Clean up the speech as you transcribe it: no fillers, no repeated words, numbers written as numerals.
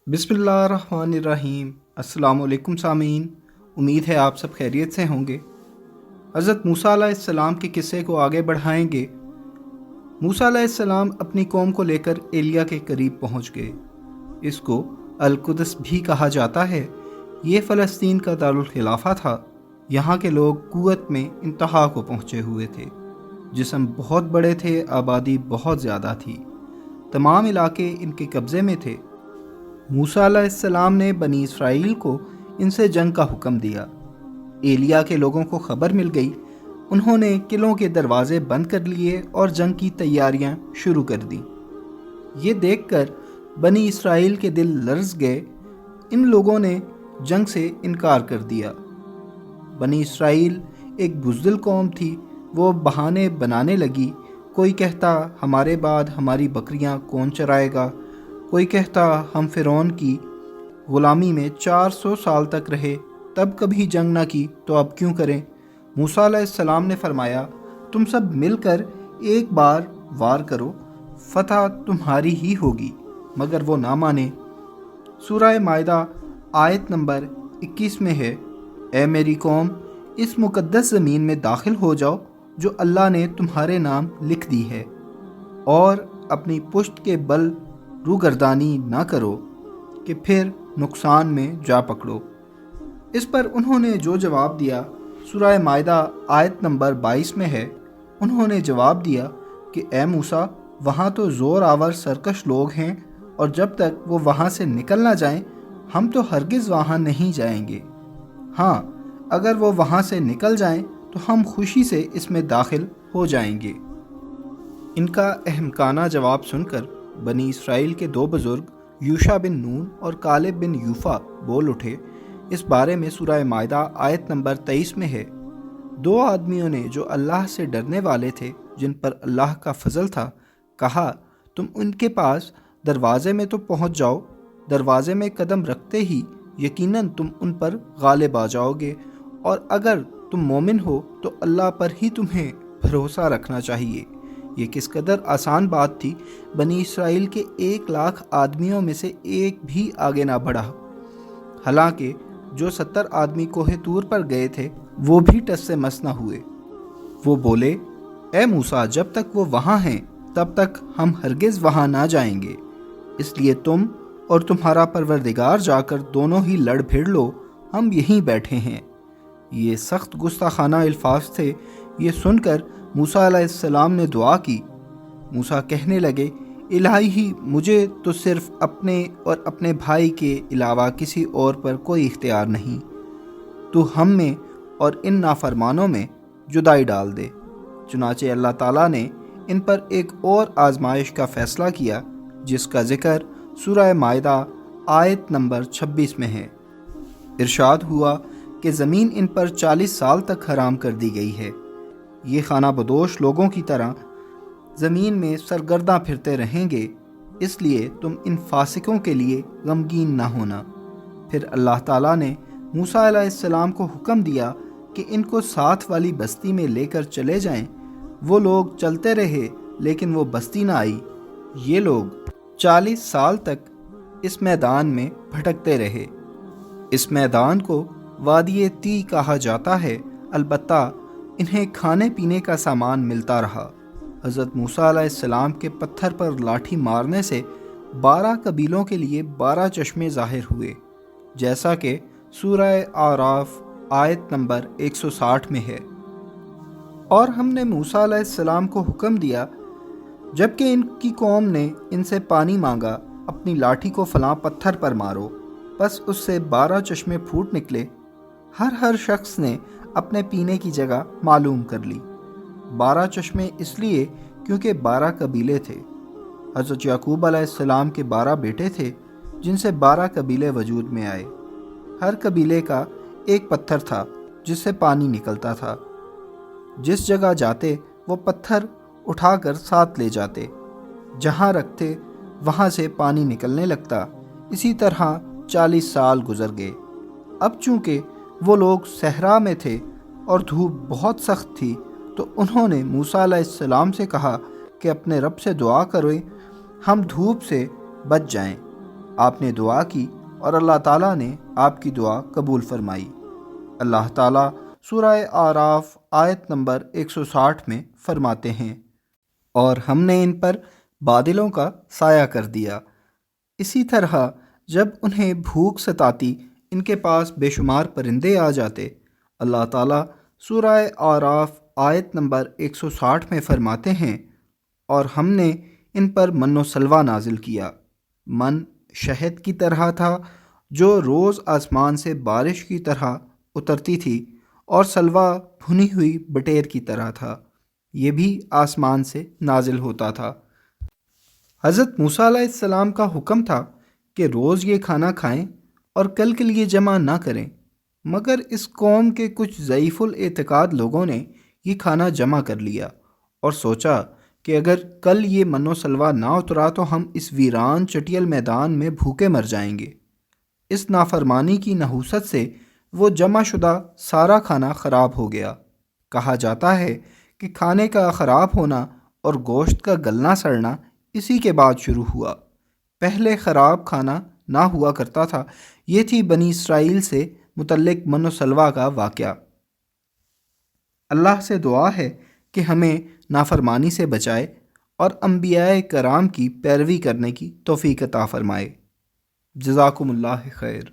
بسم اللہ الرحمن الرحیم۔ السلام علیکم سامعین، امید ہے آپ سب خیریت سے ہوں گے۔ حضرت موسیٰ علیہ السلام کے قصے کو آگے بڑھائیں گے۔ موسیٰ علیہ السلام اپنی قوم کو لے کر ایلیا کے قریب پہنچ گئے۔ اس کو القدس بھی کہا جاتا ہے۔ یہ فلسطین کا دارالخلافہ تھا۔ یہاں کے لوگ قوت میں انتہا کو پہنچے ہوئے تھے، جسم بہت بڑے تھے، آبادی بہت زیادہ تھی، تمام علاقے ان کے قبضے میں تھے۔ موسیٰ علیہ السلام نے بنی اسرائیل کو ان سے جنگ کا حکم دیا۔ ایلیا کے لوگوں کو خبر مل گئی۔ انہوں نے قلعوں کے دروازے بند کر لیے اور جنگ کی تیاریاں شروع کر دیں۔ یہ دیکھ کر بنی اسرائیل کے دل لرز گئے۔ ان لوگوں نے جنگ سے انکار کر دیا۔ بنی اسرائیل ایک بزدل قوم تھی۔ وہ بہانے بنانے لگی۔ کوئی کہتا ہمارے بعد ہماری بکریاں کون چرائے گا، کوئی کہتا ہم فرعون کی غلامی میں 400 سال تک رہے، تب کبھی جنگ نہ کی تو اب کیوں کریں۔ موسیٰ علیہ السلام نے فرمایا، تم سب مل کر ایک بار وار کرو، فتح تمہاری ہی ہوگی۔ مگر وہ نہ مانے۔ سورہ مائدہ آیت نمبر 21 میں ہے، اے میری قوم، اس مقدس زمین میں داخل ہو جاؤ جو اللہ نے تمہارے نام لکھ دی ہے، اور اپنی پشت کے بل روگردانی نہ کرو کہ پھر نقصان میں جا پکڑو۔ اس پر انہوں نے جو جواب دیا، سورہ مائدہ آیت نمبر 22 میں ہے، انہوں نے جواب دیا کہ اے موسیٰ، وہاں تو زور آور سرکش لوگ ہیں، اور جب تک وہ وہاں سے نکل نہ جائیں ہم تو ہرگز وہاں نہیں جائیں گے۔ ہاں، اگر وہ وہاں سے نکل جائیں تو ہم خوشی سے اس میں داخل ہو جائیں گے۔ ان کا احمقانہ جواب سن کر بنی اسرائیل کے دو بزرگ یوشع بن نون اور کالب بن یوفا بول اٹھے۔ اس بارے میں سورہ مائدہ آیت نمبر 23 میں ہے، دو آدمیوں نے جو اللہ سے ڈرنے والے تھے، جن پر اللہ کا فضل تھا، کہا تم ان کے پاس دروازے میں تو پہنچ جاؤ، دروازے میں قدم رکھتے ہی یقیناً تم ان پر غالب آ جاؤ گے، اور اگر تم مومن ہو تو اللہ پر ہی تمہیں بھروسہ رکھنا چاہیے۔ یہ کس قدر آسان بات تھی۔ بنی اسرائیل کے 1,00,000 آدمیوں میں سے ایک بھی آگے نہ بڑھا، حالانکہ جو 70 آدمی کوہ طور پر گئے تھے وہ بھی ٹس سے مس نہ ہوئے۔ وہ بولے، اے موسیٰ، جب تک وہ وہاں ہیں تب تک ہم ہرگز وہاں نہ جائیں گے، اس لیے تم اور تمہارا پروردگار جا کر دونوں ہی لڑ بھیڑ لو، ہم یہیں بیٹھے ہیں۔ یہ سخت گستاخانہ الفاظ تھے۔ یہ سن کر موسیٰ علیہ السلام نے دعا کی۔ موسیٰ کہنے لگے، الہی، مجھے تو صرف اپنے اور اپنے بھائی کے علاوہ کسی اور پر کوئی اختیار نہیں۔ تو ہم میں اور ان نافرمانوں میں جدائی ڈال دے۔ چنانچہ اللہ تعالیٰ نے ان پر ایک اور آزمائش کا فیصلہ کیا، جس کا ذکر سورہ مائدہ آیت نمبر 26 میں ہے۔ ارشاد ہوا کہ زمین ان پر 40 سال تک حرام کر دی گئی ہے۔ یہ خانہ بدوش لوگوں کی طرح زمین میں سرگرداں پھرتے رہیں گے، اس لیے تم ان فاسقوں کے لیے غمگین نہ ہونا۔ پھر اللہ تعالیٰ نے موسیٰ علیہ السلام کو حکم دیا کہ ان کو ساتھ والی بستی میں لے کر چلے جائیں۔ وہ لوگ چلتے رہے لیکن وہ بستی نہ آئی۔ یہ لوگ 40 سال تک اس میدان میں بھٹکتے رہے۔ اس میدان کو وادی تی کہا جاتا ہے، البتہ انہیں کھانے پینے کا سامان ملتا رہا۔ حضرت موسیٰ علیہ السلام کے پتھر پر لاٹھی مارنے سے 12 قبیلوں کے لیے 12 چشمے ظاہر ہوئے، جیسا کہ سورہ اعراف آیت نمبر 160 میں ہے۔ اور ہم نے موسیٰ علیہ السلام کو حکم دیا، جبکہ ان کی قوم نے ان سے پانی مانگا، اپنی لاٹھی کو فلاں پتھر پر مارو۔ بس اس سے 12 چشمے پھوٹ نکلے۔ ہر شخص نے اپنے پینے کی جگہ معلوم کر لی۔ 12 چشمے اس لیے کیونکہ 12 قبیلے تھے۔ حضرت یعقوب علیہ السلام کے 12 بیٹے تھے، جن سے 12 قبیلے وجود میں آئے۔ ہر قبیلے کا ایک پتھر تھا جس سے پانی نکلتا تھا۔ جس جگہ جاتے وہ پتھر اٹھا کر ساتھ لے جاتے، جہاں رکھتے وہاں سے پانی نکلنے لگتا۔ اسی طرح 40 سال گزر گئے۔ اب چونکہ وہ لوگ صحرا میں تھے اور دھوپ بہت سخت تھی، تو انہوں نے موسیٰ علیہ السلام سے کہا کہ اپنے رب سے دعا کریں ہم دھوپ سے بچ جائیں۔ آپ نے دعا کی اور اللہ تعالیٰ نے آپ کی دعا قبول فرمائی۔ اللہ تعالیٰ سورہ آراف آیت نمبر 160 میں فرماتے ہیں، اور ہم نے ان پر بادلوں کا سایہ کر دیا۔ اسی طرح جب انہیں بھوک ستاتی ان کے پاس بے شمار پرندے آ جاتے، اللہ تعالیٰ سورہ آراف آیت نمبر 160 میں فرماتے ہیں، اور ہم نے ان پر من و سلوا نازل کیا۔ من شہد کی طرح تھا جو روز آسمان سے بارش کی طرح اترتی تھی، اور سلوا بھنی ہوئی بٹیر کی طرح تھا، یہ بھی آسمان سے نازل ہوتا تھا۔ حضرت موسیٰ علیہ السلام کا حکم تھا کہ روز یہ کھانا کھائیں اور کل کے لیے جمع نہ کریں، مگر اس قوم کے کچھ ضعیف الاعتقاد لوگوں نے یہ کھانا جمع کر لیا اور سوچا کہ اگر کل یہ من و سلوا نہ اترا تو ہم اس ویران چٹیل میدان میں بھوکے مر جائیں گے۔ اس نافرمانی کی نحوست سے وہ جمع شدہ سارا کھانا خراب ہو گیا۔ کہا جاتا ہے کہ کھانے کا خراب ہونا اور گوشت کا گلنا سڑنا اسی کے بعد شروع ہوا۔ پہلے خراب کھانا نہ ہوا کرتا تھا۔ یہ تھی بنی اسرائیل سے متعلق من و سلوا کا واقعہ۔ اللہ سے دعا ہے کہ ہمیں نافرمانی سے بچائے اور انبیاء کرام کی پیروی کرنے کی توفیق عطا فرمائے۔ جزاکم اللہ خیر۔